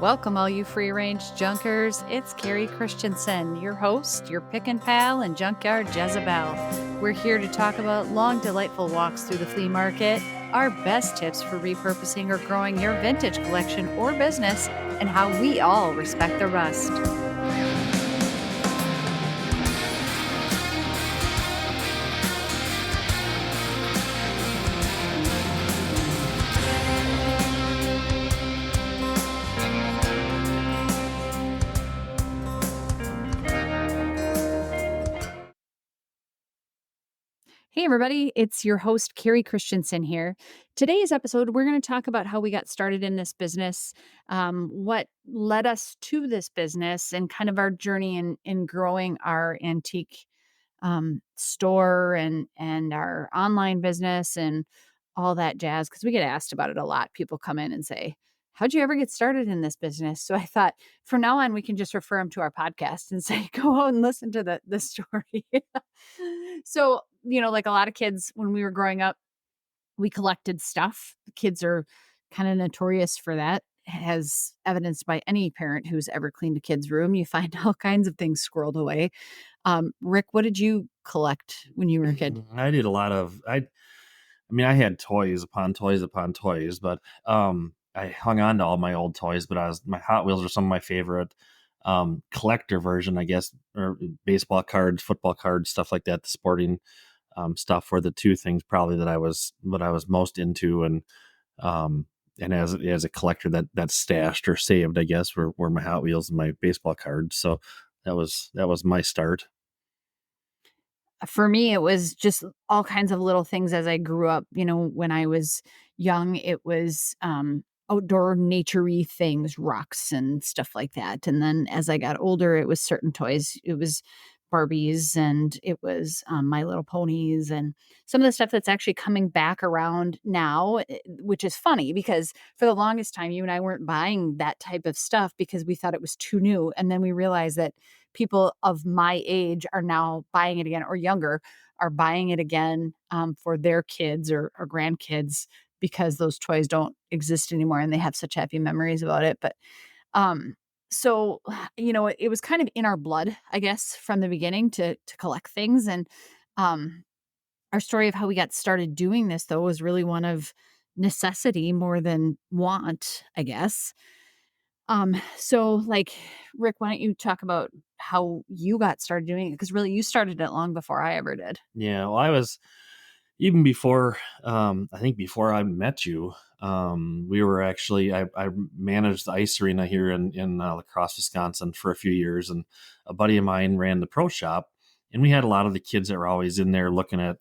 Welcome, all you free-range junkers. It's Kari Christensen, your host, your pick and pal, and Junk Yard Jezebelle. We're here to talk about long, delightful walks through the flea market, our best tips for repurposing or growing your vintage collection or business, and how we all respect the rust. Hey, everybody, it's your host, Kari Christensen here. Today's episode, we're going to talk about how we got started in this business, what led us to this business, and kind of our journey in growing our antique store and our online business and all that jazz. Because we get asked about it a lot. People come in and say, "How'd you ever get started in this business?" So I thought from now on, we can just refer them to our podcast and say, go out and listen to the story. So, like a lot of kids when we were growing up, we collected stuff. Kids are kind of notorious for that, as evidenced by any parent who's ever cleaned a kid's room. You find all kinds of things squirreled away. Rick, what did you collect when you were a kid? I did a lot of I had toys upon toys upon toys, but I hung on to all my old toys, but my Hot Wheels are some of my favorite collector version, I guess, or baseball cards, football cards, stuff like that. The sporting stuff were the two things probably that I was most into, and as a collector that stashed or saved, I guess, were my Hot Wheels and my baseball cards. So that was my start. For me, it was just all kinds of little things as I grew up. When I was young, it was outdoor nature-y things, rocks and stuff like that. And then as I got older, it was certain toys. It was Barbies and it was My Little Ponies and some of the stuff that's actually coming back around now, which is funny because for the longest time, you and I weren't buying that type of stuff because we thought it was too new. And then we realized that people of my age are now buying it again, or younger are buying it again for their kids or grandkids because those toys don't exist anymore and they have such happy memories about it. But um, so, it was kind of in our blood, I guess, from the beginning to collect things. And um, our story of how we got started doing this, though, was really one of necessity more than want, I guess. So like, Rick, why don't you talk about how you got started doing it? Because really you started it long before I ever did. Yeah, well, I was even before. I think before I met you, we were actually. I managed the ice arena here in La Crosse, Wisconsin, for a few years, and a buddy of mine ran the pro shop, and we had a lot of the kids that were always in there looking at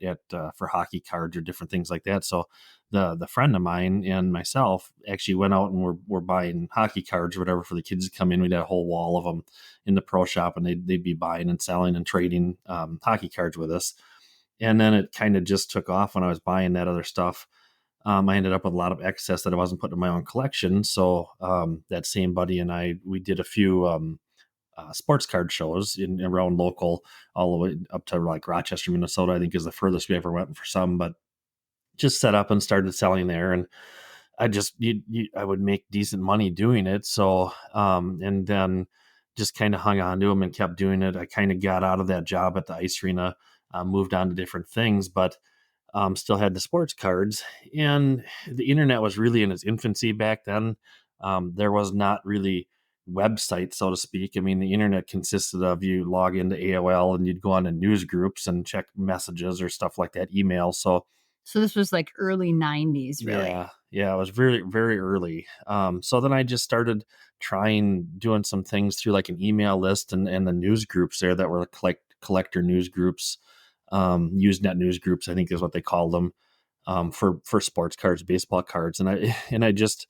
for hockey cards or different things like that. So the friend of mine and myself actually went out and were buying hockey cards or whatever for the kids to come in. We'd had a whole wall of them in the pro shop, and they'd be buying and selling and trading hockey cards with us. And then it kind of just took off when I was buying that other stuff. I ended up with a lot of excess that I wasn't putting in my own collection. So that same buddy and we did a few sports card shows in around local, all the way up to like Rochester, Minnesota, I think is the furthest we ever went for some, but just set up and started selling there. And I would make decent money doing it. So, and then just kind of hung on to them and kept doing it. I kind of got out of that job at the ice arena, moved on to different things, but still had the sports cards. And the internet was really in its infancy back then. There was not really websites, so to speak. I mean, the internet consisted of you log into AOL and you'd go on to news groups and check messages or stuff like that, email. So this was like early 90s, really. Yeah, it was very, very early. So then I just started doing some things through like an email list and the news groups there that were collector news groups, Usenet news groups, I think is what they called them, for sports cards, baseball cards. And I just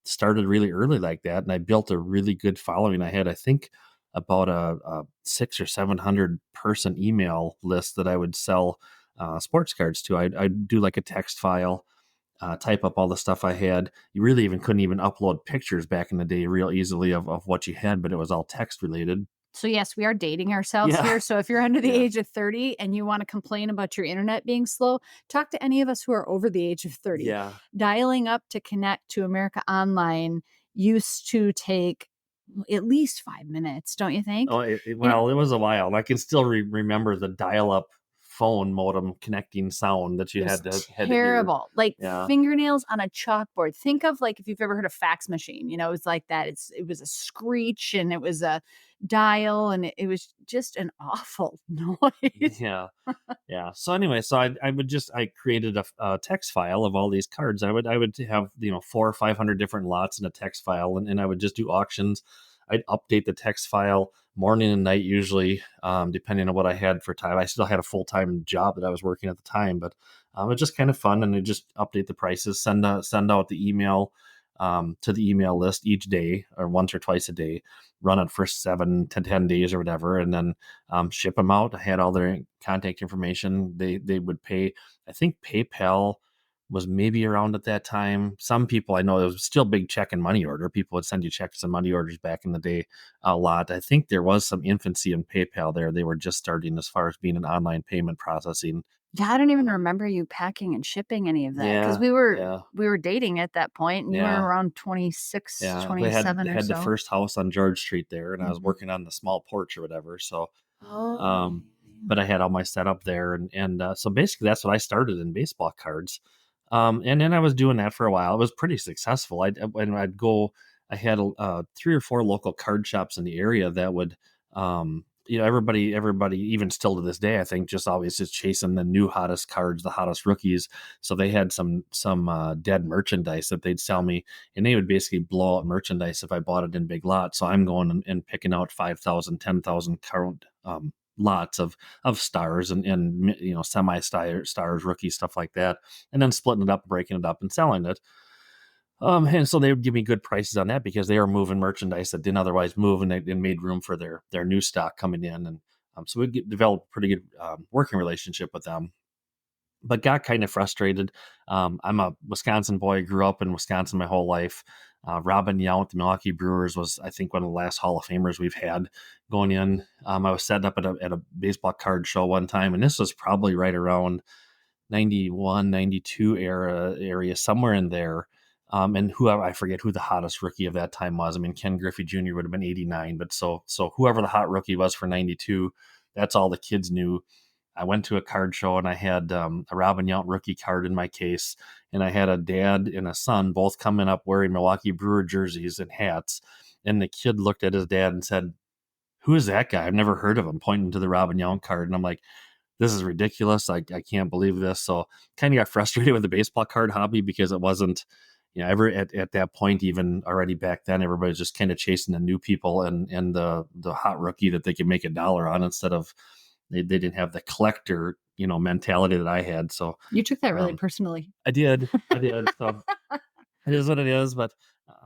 started really early like that. And I built a really good following. I had, I think, about a 600 or 700 person email list that I would sell sports cards to. I'd do like a text file, type up all the stuff I had. You really even couldn't even upload pictures back in the day real easily of what you had, but it was all text related. So yes, we are dating ourselves Yeah. here. So if you're under the Yeah. age of 30 and you want to complain about your internet being slow, talk to any of us who are over the age of 30. Yeah. Dialing up to connect to America Online used to take at least 5 minutes, don't you think? Oh, And well, it was a while, and I can still remember the dial-up phone modem connecting sound that you was had to hear. terrible, like Yeah, fingernails on a chalkboard. Think of, like, if you've ever heard a fax machine, it's like that. It was a screech, and it was a dial, and it was just an awful noise. yeah. Yeah. So anyway, so I created a text file of all these cards. I would have 400 or 500 different lots in a text file, and I would just do auctions. I'd update the text file morning and night usually, depending on what I had for time. I still had a full time job that I was working at the time, but it's just kind of fun, and I just update the prices, send out the email to the email list each day or once or twice a day, run it for 7 to 10 days or whatever, and then ship them out. I had all their contact information. They would pay. I think PayPal was maybe around at that time. Some people I know it was still big check and money order. People would send you checks and money orders back in the day a lot. I think there was some infancy in PayPal there. They were just starting as far as being an online payment processing. Yeah, I don't even remember you packing and shipping any of that, because Yeah, yeah, we were dating at that point, and you were yeah. around 26, Yeah, we had 27 or had the so. first house on George Street there, and I was Mhm. working on the small porch or whatever. So, Oh, um, but I had all my setup there, and so basically that's what I started in baseball cards. And then I was doing that for a while. It was pretty successful. When I'd go, I had 3 or 4 local card shops in the area that would, everybody, even still to this day, I think, just always just chasing the new hottest cards, the hottest rookies. So they had some dead merchandise that they'd sell me, and they would basically blow out merchandise if I bought it in big lots. So I'm going and picking out 5,000, 10,000 current lots of stars and semi stars, rookie stuff like that, and then splitting it up, breaking it up, and selling it. And so they would give me good prices on that because they were moving merchandise that didn't otherwise move, and they made room for their new stock coming in, and so we developed a pretty good working relationship with them, but got kind of frustrated. I'm a Wisconsin boy, grew up in Wisconsin my whole life. Robin Yount, the Milwaukee Brewers, was, I think, one of the last Hall of Famers we've had going in. I was setting up at a baseball card show one time, and this was probably right around 91, 92 area, somewhere in there. And whoever, I forget who the hottest rookie of that time was. I mean, Ken Griffey Jr. would have been 89, but so whoever the hot rookie was for 92, that's all the kids knew. I went to a card show, and I had a Robin Yount rookie card in my case, and I had a dad and a son both coming up wearing Milwaukee Brewer jerseys and hats. And the kid looked at his dad and said, "Who is that guy? I've never heard of him," pointing to the Robin Yount card. And I'm like, "This is ridiculous. I can't believe this." So kind of got frustrated with the baseball card hobby because it wasn't, ever at that point, even already back then, everybody's just kind of chasing the new people and the hot rookie that they could make $1 on, instead of they didn't have the collector, mentality that I had. So you took that really um, personally. I did. So it is what it is, but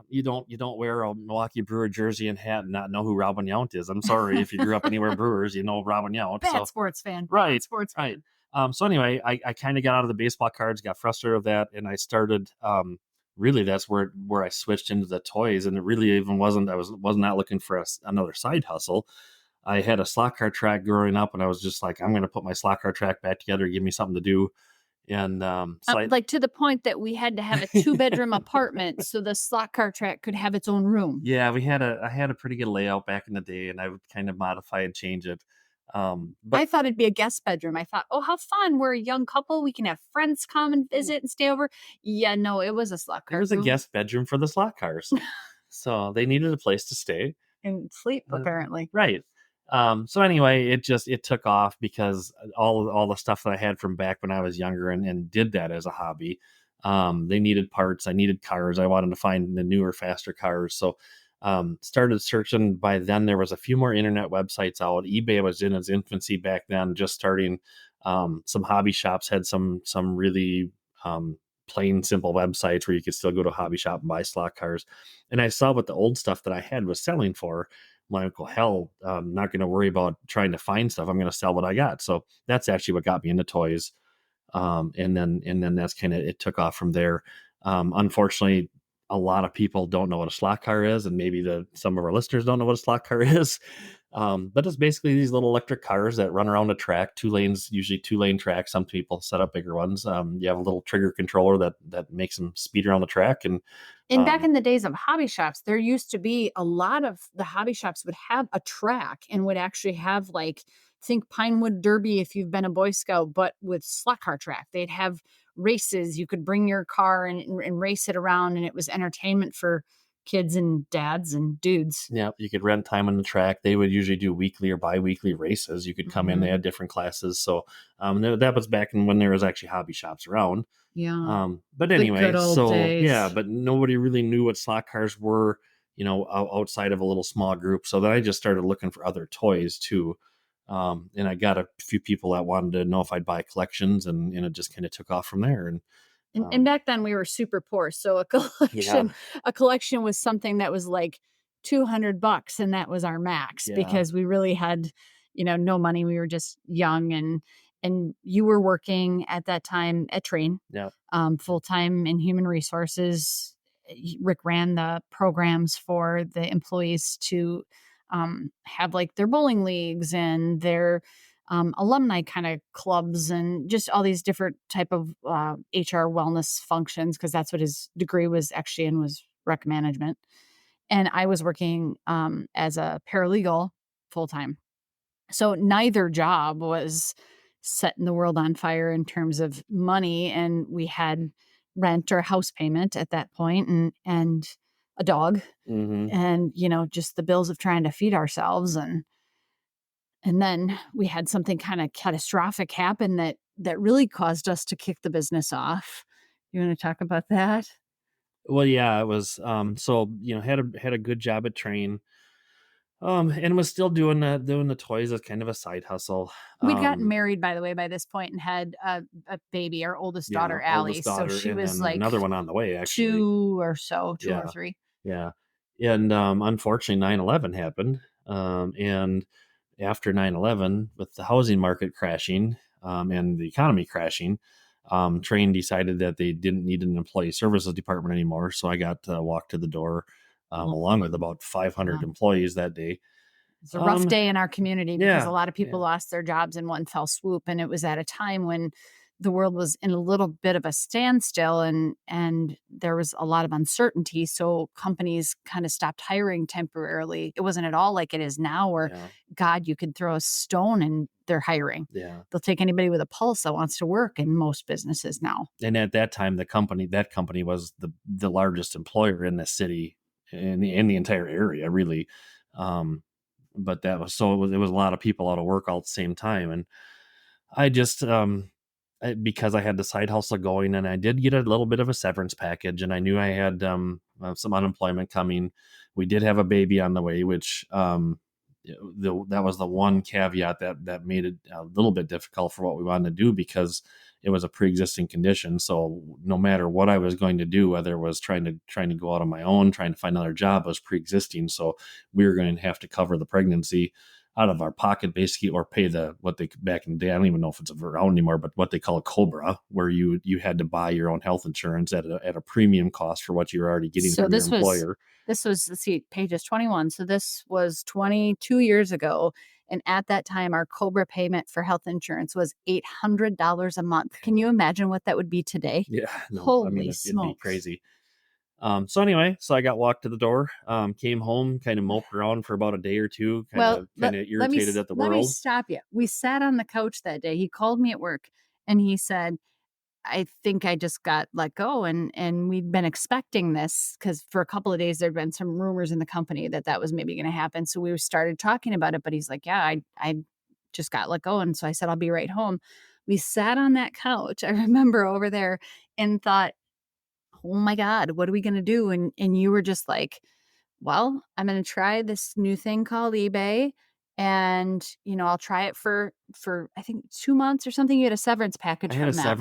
you don't wear a Milwaukee Brewer jersey and hat and not know who Robin Yount is. I'm sorry if you grew up anywhere Brewers, you know Robin Yount. Bad So sports fan, bad right, sports right. fan. So anyway, I kind of got out of the baseball cards, got frustrated with that, and I started. Really, that's where I switched into the toys, and it really even wasn't. I was not looking for another side hustle. I had a slot car track growing up, and I was just like, I'm going to put my slot car track back together, give me something to do, and so I. Like, to the point that we had to have a two-bedroom apartment so the slot car track could have its own room. Yeah, I had a pretty good layout back in the day, and I would kind of modify and change it. But I thought it'd be a guest bedroom. I thought, "Oh, how fun. We're a young couple. We can have friends come and visit and stay over." Yeah, no, it was a slot there car was a room guest bedroom for the slot cars, so they needed a place to stay. and sleep, Uh, apparently. right. So anyway, it took off because all the stuff that I had from back when I was younger and did that as a hobby. They needed parts. I needed cars. I wanted to find the newer, faster cars. So started searching. By then, there was a few more internet websites out. eBay was in its infancy back then, just starting. Some hobby shops had some really plain, simple websites where you could still go to a hobby shop and buy slot cars. And I saw what the old stuff that I had was selling for. My uncle, hell, I'm not going to worry about trying to find stuff. I'm going to sell what I got. So that's actually what got me into toys. And then that's kind of, it took off from there. Unfortunately, a lot of people don't know what a slot car is, and maybe some of our listeners don't know what a slot car is. But it's basically these little electric cars that run around a track, 2 lanes, usually 2 lane tracks. Some people set up bigger ones. You have a little trigger controller that makes them speed around the track. And And back um, in the days of hobby shops, there used to be a lot of the hobby shops would have a track and would actually have like think Pinewood Derby if you've been a Boy Scout, but with slot car track. They'd have races. You could bring your car and race it around, and it was entertainment for kids and dads and dudes. yeah, you could rent time on the track. They would usually do weekly or bi-weekly races. You could come in, they Mhm. had different classes. So that was back in when there was actually hobby shops around. Yeah. But The anyway, good old so yeah, days. but nobody really knew what slot cars were, outside of a little small group. So then I just started looking for other toys too. And I got a few people that wanted to know if I'd buy collections, and it just kind of took off from there. And And um, back then we were super poor, so a yeah, collection was something that was like 200 bucks, and that was our max yeah, because we really had, no money. We were just young, and you were working at that time at Train, yeah, full-time in human resources. Rick ran the programs for the employees to, have, like, their bowling leagues and their alumni kind of clubs and just all these different type of HR wellness functions because that's what his degree was actually in was rec management. And I was working as a paralegal full time. So neither job was setting the world on fire in terms of money, and we had rent or house payment at that point, and a dog, hmm and just the bills of trying to feed ourselves. And then we had something kinda catastrophic happen that really caused us to kick the business off. You wanna talk about that? Well, yeah, it was. So had a good job at Train. And was still doing the toys as kind of a side hustle. We'd gotten Um, married, by the way, by this point and had a baby, our oldest yeah, daughter, Allie, oldest so daughter, she and was, then another like, one on the way, actually. 2 or Yeah, 3. yeah, and unfortunately, 9/11 happened. And after 9/11, with the housing market crashing, and the economy crashing, Train decided that they didn't need an employee services department anymore. So I got walked to the door, Oh, along with about 500 yeah. employees that day. It's a rough Um, day in our community because a yeah, lot of people yeah. lost their jobs in one fell swoop, and it was at a time when the world was in a little bit of a standstill, and there was a lot of uncertainty, so companies kinda stopped hiring temporarily. It wasn't at all like it is now where, Yeah, God, you could throw a stone and they're hiring. yeah. They'll take anybody with a pulse that wants to work in most businesses now. And at that time, that company was the largest employer in the city, in the entire area, really. Um, but that was so it was a lot of people out of work all at the same time, and I just because I had the side hustle going, and I did get a little bit of a severance package, and I knew I had some unemployment coming. We did have a baby on the way, which that was the one caveat that made it a little bit difficult for what we wanted to do because it was a pre-existing condition. So no matter what I was going to do, whether it was trying to go out on my own, trying to find another job, was pre-existing. So we were going to have to cover the pregnancy out of our pocket basically, or pay the what they back in the day, I don't even know if it's around anymore, but what they call a cobra, where you had to buy your own health insurance at a premium cost for what you were already getting So from your this was employer. this was let's see, pages 21. So this was 22 years ago. And at that time, our Cobra payment for health insurance was $800 a month. Can you imagine what that would be today? Yeah, no, I mean Holy it'd be smokes. crazy. So anyway, so I got walked to the door, came home, kind of moped around for about a day or two, kind Well, of kind of let me irritated at the let me world. stop you. We sat on the couch that day. He called me at work and he said, I think I just got let go, and we'd been expecting this because for a couple of days there'd been some rumors in the company that that was maybe going to happen. So we started talking about it, but he's like, "Yeah, I just got let go," and so I said, "I'll be right home." We sat on that couch. I remember over there and thought, "Oh my God, what are we going to do?" And you were just like, well, I'm going to try this new thing called eBay, and I'll try it for I think 2 months or something. You had a severance I package had a from them.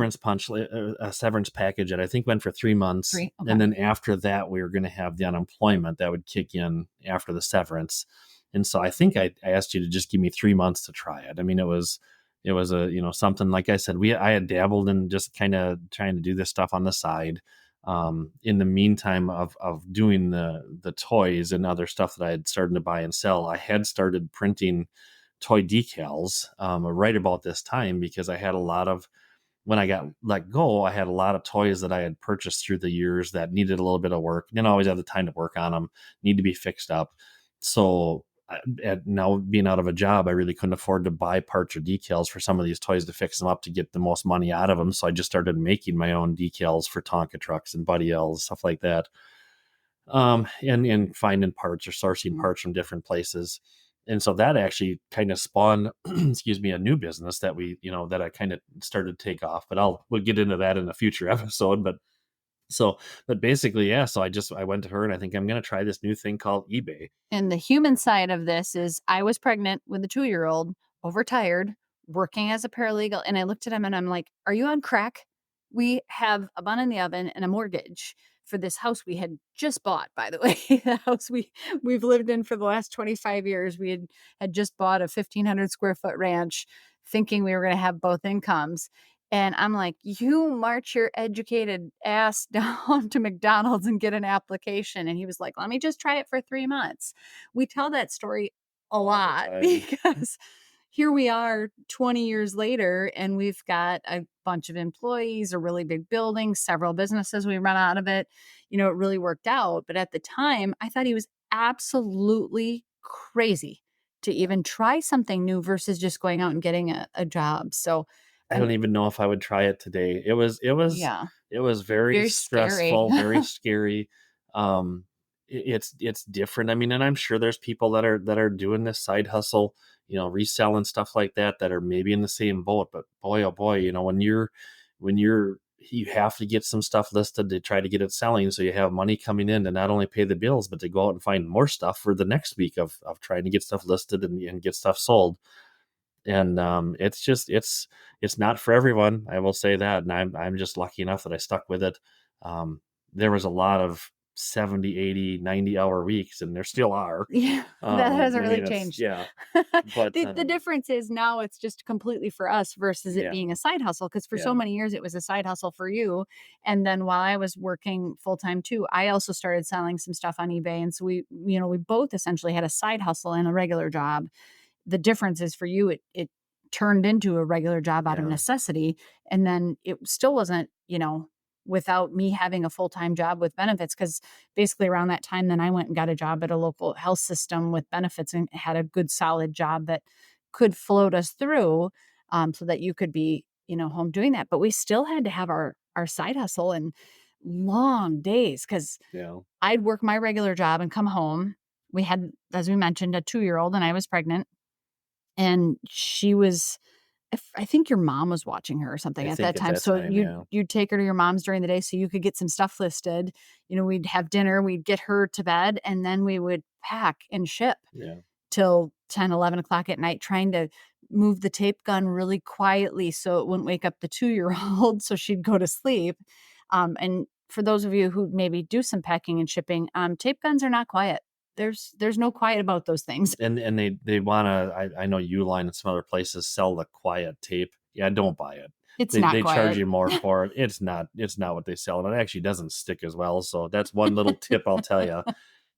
severance package that I think went for 3 months, 3. Okay. and then after that, we were going to have the unemployment that would kick in after the severance. And so I think I asked you to just give me 3 months to try it. I mean, it was a something like I said, I had dabbled in just kind of trying to do this stuff on the side. In the meantime of doing the toys and other stuff that I had started to buy and sell, I had started printing toy decals right about this time, because I had a lot of, when I got let go, I had a lot of toys that I had purchased through the years that needed a little bit of work. Didn't always have the time to work on them, need to be fixed up. So, now being out of a job, I really couldn't afford to buy parts or decals for some of these toys to fix them up to get the most money out of them. So I just started making my own decals for Tonka trucks and Buddy L's, stuff like that. And finding parts or sourcing Mm. parts from different places. And so that actually kind of spawned, excuse me, a new business that that I kind of started to take off. But we'll get into that in a future episode. So, but basically, yeah. So I went to her and I think I'm going to try this new thing called eBay. And the human side of this is I was pregnant with a 2-year-old, overtired, working as a paralegal. And I looked at him and I'm like, are you on crack? We have a bun in the oven and a mortgage for this house we had just bought, by the way. The house we've lived in for the last 25 years. We had just bought a 1,500 square foot ranch thinking we were going to have both incomes. And I'm like, you march your educated ass down to McDonald's and get an application. And he was like, let me just try it for 3 months. We tell that story a All the lot time. because here we are 20 years later, and we've got a bunch of employees, a really big building, several businesses we run out of it. It really worked out. But at the time, I thought he was absolutely crazy to even try something new versus just going out and getting a job. So, I I'm, don't even know if I would try it today. yeah, It was very very scary. stressful, very scary. It's different. I mean, and I'm sure there's people that are doing this side hustle, reselling stuff like that are maybe in the same boat. But boy, oh boy, when you have to get some stuff listed to try to get it selling, so you have money coming in to not only pay the bills, but to go out and find more stuff for the next week of trying to get stuff listed and get stuff sold. And it's not for everyone, I will say that, and I'm just lucky enough that I stuck with it. um, there was a lot of 70, 80, 90 hour weeks, and there still are. Yeah, that hasn't I really mean, it's, changed. yeah, but The difference is now it's just completely for us versus it yeah, being a side hustle. Because for so yeah, many years it was a side hustle for you, and then while I was working full time too, I also started selling some stuff on eBay, and so we both essentially had a side hustle and a regular job. The difference is for you, it turned into a regular job out of yeah, necessity, and then it still wasn't, without me having a full-time job with benefits. Because basically around that time, then I went and got a job at a local health system with benefits and had a good solid job that could float us through, so that you could be, home doing that. But we still had to have our side hustle and long days because yeah. I'd work my regular job and come home. We had, as we mentioned, a 2-year-old and I was pregnant, and she was, I think your mom was watching her or I something at think that at time, that so time, you'd yeah, you'd take her to your mom's during the day so you could get some stuff listed. We'd have dinner, we'd get her to bed, and then we would pack and ship yeah. till 10, 11 o'clock at night, trying to move the tape gun really quietly so it wouldn't wake up the 2-year-old so she'd go to sleep. And for those of you who maybe do some packing and shipping, tape guns are not quiet. There's no quiet about those things. And they want to, I know Uline and some other places sell the quiet tape. Yeah, don't buy it. It's They not charge quiet. you more for it. It's not what they sell, and it actually doesn't stick as well. So that's one little tip I'll tell you.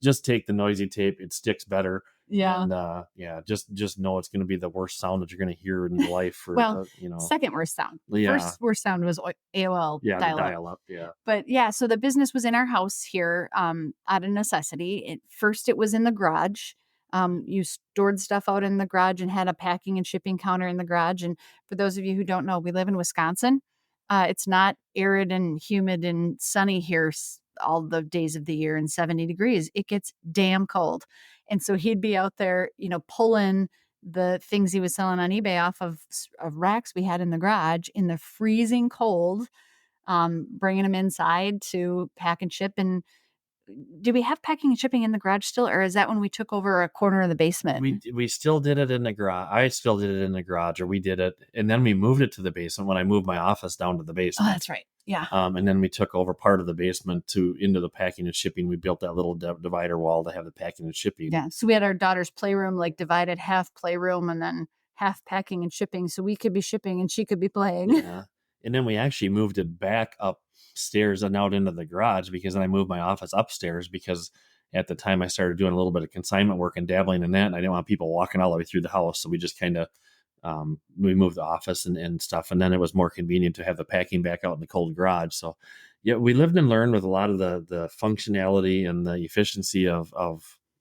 Just take the noisy tape; it sticks better. Yeah. And yeah, just know it's going to be the worst sound that you're going to hear in your life for Well, second worst sound. yeah, First worst sound was AOL yeah, the dial up. dial up, yeah, But yeah, so the business was in our house here, out of necessity. First, it was in the garage. You stored stuff out in the garage and had a packing and shipping counter in the garage. And for those of you who don't know, we live in Wisconsin. It's not arid and humid and sunny here all the days of the year and 70 degrees. It gets damn cold. And so he'd be out there, pulling the things he was selling on eBay off of racks we had in the garage in the freezing cold, bringing them inside to pack and ship. And do we have packing and shipping in the garage still, or is that when we took over a corner of the basement? we still did it in the garage. I still did it in the garage, or we did it, and then we moved it to the basement when I moved my office down to the Oh, basement. that's right. Yeah. And then we took over part of the basement to into the packing and shipping. We built that little divider wall to have the packing and shipping. Yeah. So we had our daughter's playroom like divided, half playroom and then half packing and shipping. So we could be shipping and she could be playing. Yeah. And then we actually moved it back up stairs and out into the garage, because then I moved my office upstairs, because at the time I started doing a little bit of consignment work and dabbling in that, and I didn't want people walking all the way through the house. So we just kind of we moved the office and stuff, and then it was more convenient to have the packing back out in the cold garage. So yeah, we lived and learned with a lot of the functionality and the efficiency of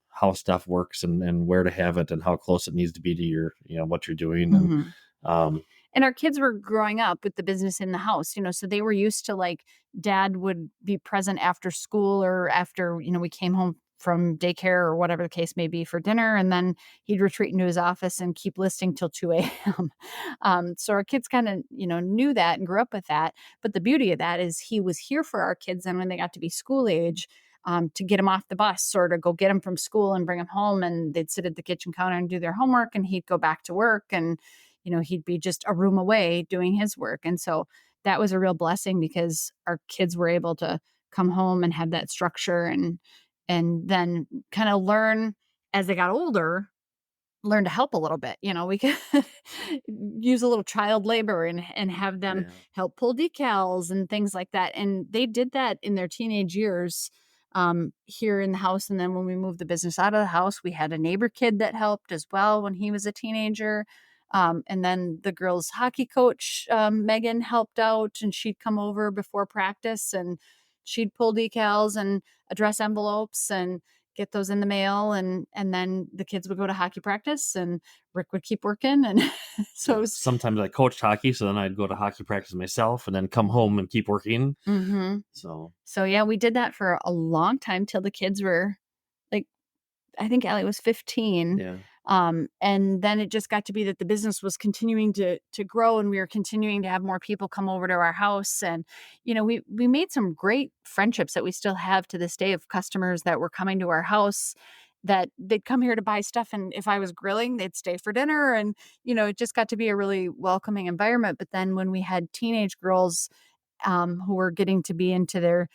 how stuff works, and where to have it and how close it needs to be to your, what you're doing. And Mhm. um, And our kids were growing up with the business in the house, so they were used to, like, dad would be present after school or after, we came home from daycare or whatever the case may be for dinner, and then he'd retreat into his office and keep listing till 2 a.m. So our kids kind of, knew that and grew up with that. But the beauty of that is he was here for our kids. And when they got to be school age, to get them off the bus or to go get them from school and bring them home, and they'd sit at the kitchen counter and do their homework, and he'd go back to work, and he'd be just a room away doing his work. And so that was a real blessing because our kids were able to come home and have that structure, and then kind of learn as they got older, learn to help a little bit. We could use a little child labor and have them yeah, help pull decals and things like that. And they did that in their teenage years, here in the house. And then when we moved the business out of the house, we had a neighbor kid that helped as well when he was a teenager. And then the girls' hockey coach, Megan, helped out, and she'd come over before practice and she'd pull decals and address envelopes and get those in the mail, and then the kids would go to hockey practice and Rick would keep working. And so it yeah. was. Sometimes I coached hockey, so then I'd go to hockey practice myself and then come home and keep working. Mhm. So So yeah, we did that for a long time till the kids were, like, I think Allie was 15. yeah, And then it just got to be that the business was continuing to grow, and we were continuing to have more people come over to our house. And, we made some great friendships that we still have to this day, of customers that were coming to our house that they'd come here to buy stuff. And if I was grilling, they'd stay for dinner. And, it just got to be a really welcoming environment. But then when we had teenage girls, who were getting to be into their,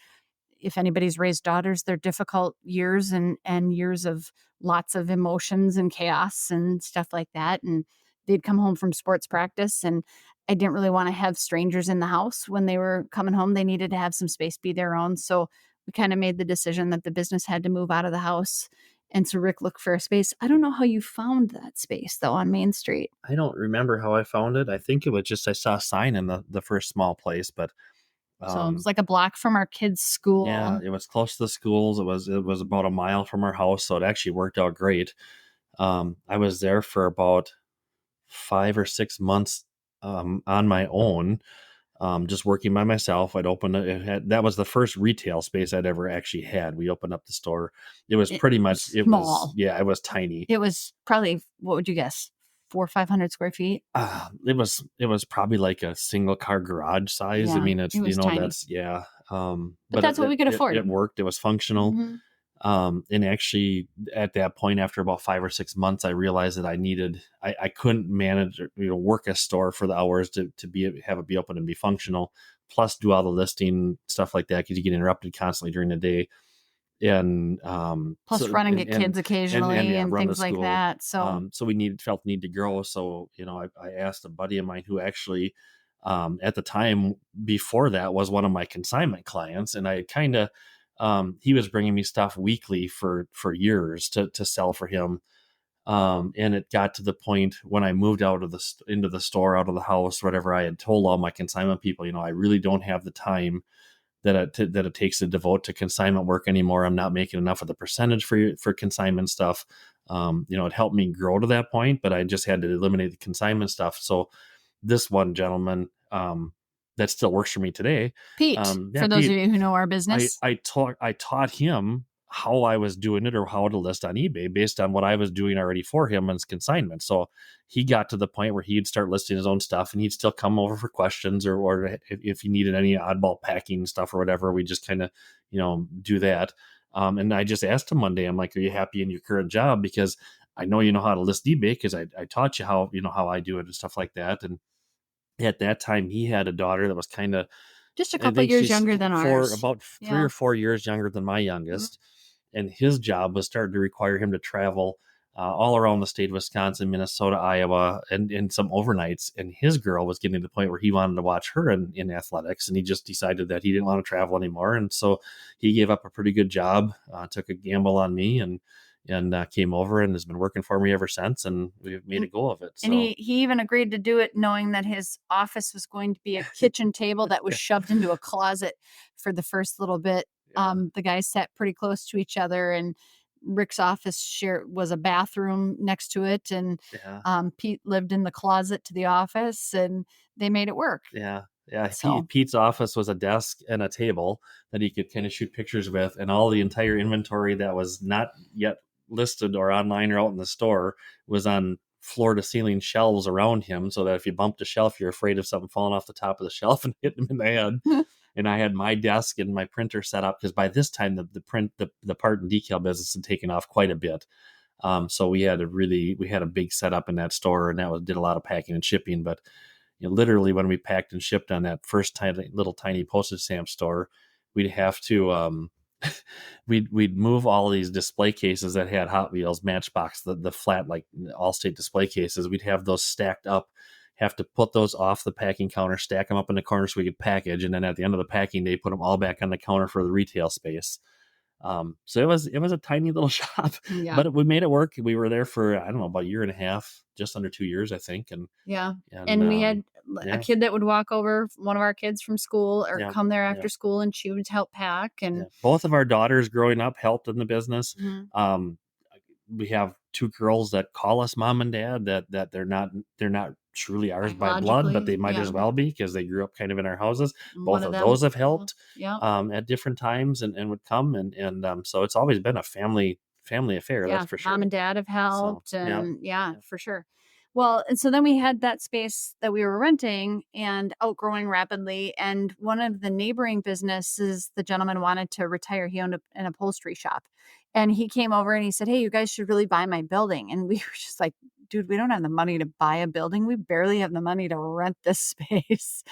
if anybody's raised daughters, they're difficult years, and years of lots of emotions and chaos and stuff like that. And they'd come home from sports practice, and I didn't really want to have strangers in the house when they were coming home. They needed to have some space, be their own. So we kind of made the decision that the business had to move out of the house. And so Rick looked for a space. I don't know how you found that space though on Main Street. I don't remember how I found it. I think it was just, I saw a sign in the first small place, but So it was um, like a block from our kids' yeah, school. it was close to the schools. It was about a mile from our house, so it actually worked out great. I was there for about 5 or 6 months on my own, just working by myself. I'd open it. That was the first retail space I'd ever actually had. We opened up the store. It was It pretty much, was small. yeah, it was tiny. It was probably, what would you guess? 4 or 500 square feet? It was probably like a single car garage size. I Yeah, mean, it's, it was tiny, that's, yeah. but But that's what we could it afford. worked. It was functional. Mhm. And actually, at that point, after about 5 or 6 months, I realized that I couldn't manage, or, work a store for the hours to have it be open and be functional, plus do all the listing stuff like that, because you get interrupted constantly during the day. And Plus running at kids and occasionally yeah, and run the things like school. that, so So we felt the need to grow. So, I asked a buddy of mine who actually, at the time before that, was one of my consignment clients, and I kind of, he was bringing me stuff weekly for years to sell for him. And it got to the point when I moved out of into the store, out of the house, whatever, I had told all my consignment people, I really don't have the time that it takes to devote to consignment work anymore. I'm not making enough of the percentage for consignment stuff. It helped me grow to that point, but I just had to eliminate the consignment stuff. So this one gentleman, that still works for me today. Pete, Yeah, for those of Pete, you who know our I business. I taught I taught him how I was doing it, or how to list on eBay based on what I was doing already for him as consignment. So he got to the point where he'd start listing his own stuff, and he'd still come over for questions, or if he needed any oddball packing stuff or whatever, we just kind of, do that. And I just asked him one day, I'm like, "Are you happy in your current job? Because I know you know how to list eBay, because I taught you how I do it and stuff like that." And at that time, he had a daughter that was kind of, Just a I couple think years she's younger than four, ours. about three Yeah. or 4 years younger than my Mm. youngest, and his job was starting to require him to travel, all around the state of Wisconsin, Minnesota, Iowa, and some overnights. And his girl was getting to the point where he wanted to watch her in athletics, and he just decided that he didn't want to travel anymore. And so he gave up a pretty good job, took a gamble on me, and came over and has been working for me ever since. And we've made a And go of it. and So he even agreed to do it knowing that his office was going to be a kitchen table that was shoved into a closet for the first little bit. yeah, The guys sat pretty close to each other, and Rick's office share was a bathroom next to it, and yeah. Pete lived in the closet to the office, and they made it work. Yeah, yeah. So, Pete's office was a desk and a table that he could kind of shoot pictures with, and all the entire inventory that was not yet listed or online or out in the store was on floor to ceiling shelves around him, so that if you bumped a shelf, you're afraid of something falling off the top of the shelf and hitting him in the head. And I had my desk and my printer set up because by this time the part and decal business had taken off quite a bit. So we had a big setup in that store, and did a lot of packing and shipping. But literally when we packed and shipped on that first tiny postage stamp store, we'd have to we'd move all these display cases that had Hot Wheels, Matchbox, the flat like Allstate display cases. We'd have those stacked up. Have to put those off the packing counter, stack them up in the corner so we could package, and then at the end of the packing day, put them all back on the counter for the retail space. So it was a tiny little shop, yeah. but we made it work. We were there for I don't know about a year and a half, just under 2 years, I think, Yeah. and And we had a yeah, kid that would walk over, one of our kids from school, or yeah, come there yeah, after school, and she would help pack. yeah. And Both of our daughters growing up helped in the business. Mhm. Um, we have two girls that call us mom and dad. That they're not truly ours by blood, but they Biologically, might yeah, as well be because they grew up kind of in our houses. one Both of of them. those have Yeah. helped Yeah. at different times and would come and so it's always been a family affair. That's Yeah, for mom sure. and dad have So helped, yeah, and yeah, yeah, for sure. Well, and so then we had that space that we were renting and outgrowing rapidly, and one of the neighboring businesses, the gentleman wanted to retire. He owned an upholstery shop, and he came over and he said, "Hey, you guys should really buy my building." And we were just like, "Dude, we don't have the money to buy a building. We barely have the money to rent this space."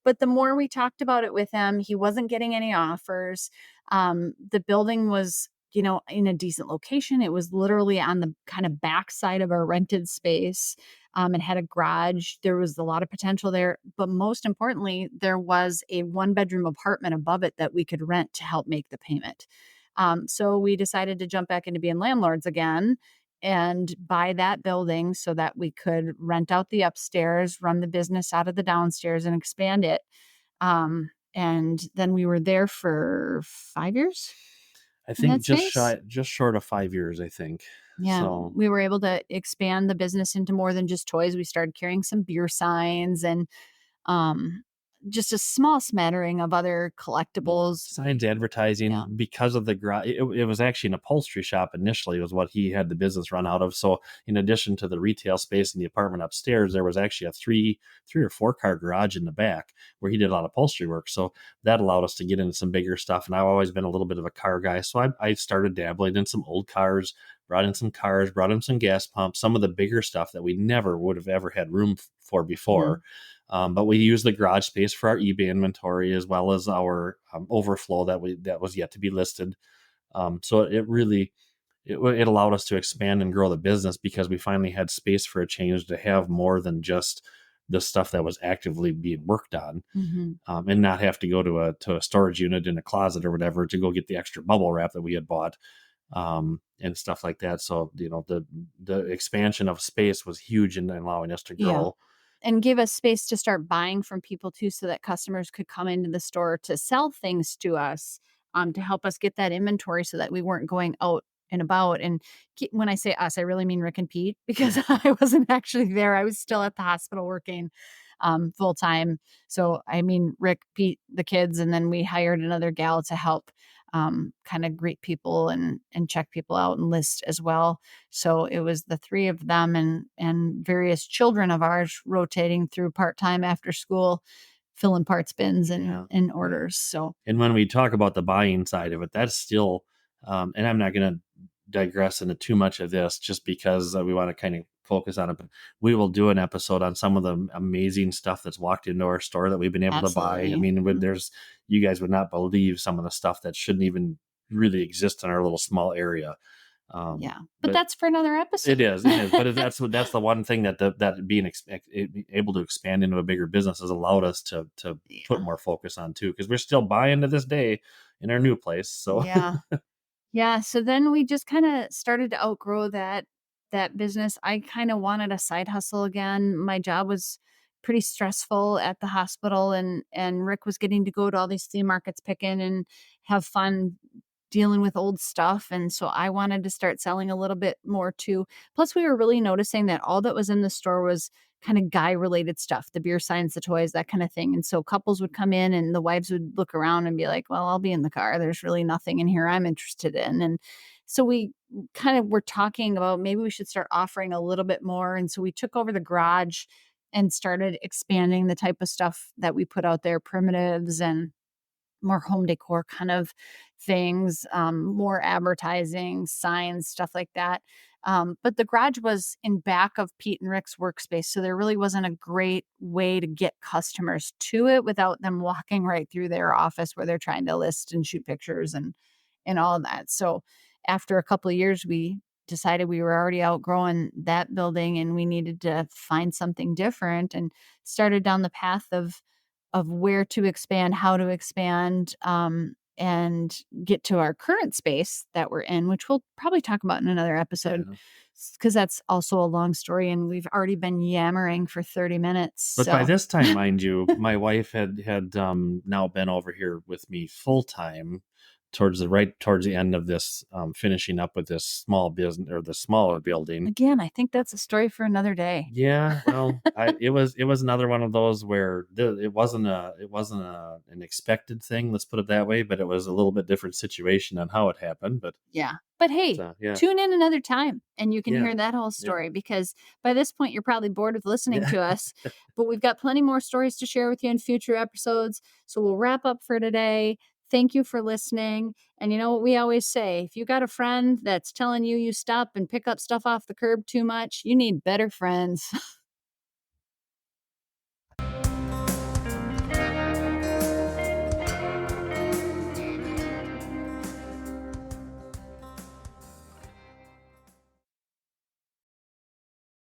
But the more we talked about it with him, he wasn't getting any offers. The building was, in a decent location. It was literally on the kind of backside of our rented space. It had a garage. There was a lot of potential there. But most importantly, there was a one-bedroom apartment above it that we could rent to help make the payment. So we decided to jump back into being landlords again and buy that building so that we could rent out the upstairs, run the business out of the downstairs, and expand it. And then we were there for 5 years I in think that space. just short of 5 years, I think. Yeah, So we were able to expand the business into more than just toys. We started carrying some beer signs and um, just a small smattering of other collectibles. signs, Yeah. advertising, because of the garage. It was actually an upholstery shop initially, was what he had the business run out of. So in addition to the retail space in the apartment upstairs, there was actually a three or four car garage in the back where he did a lot of upholstery work. So that allowed us to get into some bigger stuff. And I've always been a little bit of a car guy, so I started dabbling in some old cars. Brought in some cars, brought in some gas pumps, some of the bigger stuff that we never would have ever had room for before. Mhm. But we use the garage space for our eBay inventory as well as our overflow that was yet to be listed. So it really it allowed us to expand and grow the business because we finally had space for a change to have more than just the stuff that was actively being worked on, Mhm. and not have to go to a storage unit in a closet or whatever to go get the extra bubble wrap that we had bought, and stuff like that. So the expansion of space was huge in allowing us to Yeah. grow. And give us space to start buying from people too, so that customers could come into the store to sell things to us, to help us get that inventory so that we weren't going out and about. And when I say us, I really mean Rick and Pete, because I wasn't actually there. I was still at the hospital working full time. So I mean Rick, Pete, the kids, and then we hired another gal to help kind of greet people and check people out and list as well. So it was the three of them and various children of ours rotating through part-time after school, filling parts bins Yeah, and yeah. orders. So And when we talk about the buying side of it, that's still, and I'm not going to digress into too much of this just because we want to kind of focus on it, but we will do an episode on some of the amazing stuff that's walked into our store that we've been able to buy. I absolutely. mean, Mhm. you guys would not believe some of the stuff that shouldn't even really exist in our little small area. Yeah. But But that's for another episode. it is, but that's the one thing that that being able to expand into a bigger business has allowed us to put Yeah. more focus on too, because we're still buying to this day in our new place. So Yeah. Yeah, so then we just kinda started to outgrow that business. I kinda wanted a side hustle again. My job was pretty stressful at the hospital, and Rick was getting to go to all these flea markets picking and have fun dealing with old stuff, and so I wanted to start selling a little bit more too. Plus, we were really noticing that all that was in the store was kinda guy-related stuff, the beer signs, the toys, that kinda thing, and so couples would come in and the wives would look around and be like, "Well, I'll be in the car. There's really nothing in here I'm interested in," and so we kind of were talking about maybe we should start offering a little bit more, and so we took over the garage and started expanding the type of stuff that we put out there, primitives and more home decor kind of things, more advertising, signs, stuff like that. But the garage was in back of Pete and Rick's workspace, so there really wasn't a great way to get customers to it without them walking right through their office where they're trying to list and shoot pictures and all of that. So after a couple of years, we decided we were already outgrowing that building and we needed to find something different and started down the path of where to expand, how to expand, and get to our current space that we're in, which we'll probably talk about in another episode yeah. because that's also a long story and we've already been yammering for 30 minutes. But by So, this time, mind you, my wife had now been over here with me full time towards the end of this, finishing up with this small business or the smaller building. again, I think that's a story for another day. Yeah, well, I it was another one of those where it wasn't an expected thing, let's put it that way, but it was a little bit different situation on how it happened. But Yeah. But hey, yeah, tune in another time and you can yeah, hear that whole yeah, story because by this point you're probably bored of listening yeah. to us. But we've got plenty more stories to share with you in future episodes. So we'll wrap up for today. Thank you for listening. And you know what we always say, if you got a friend that's telling you you stop and pick up stuff off the curb too much, you need better friends.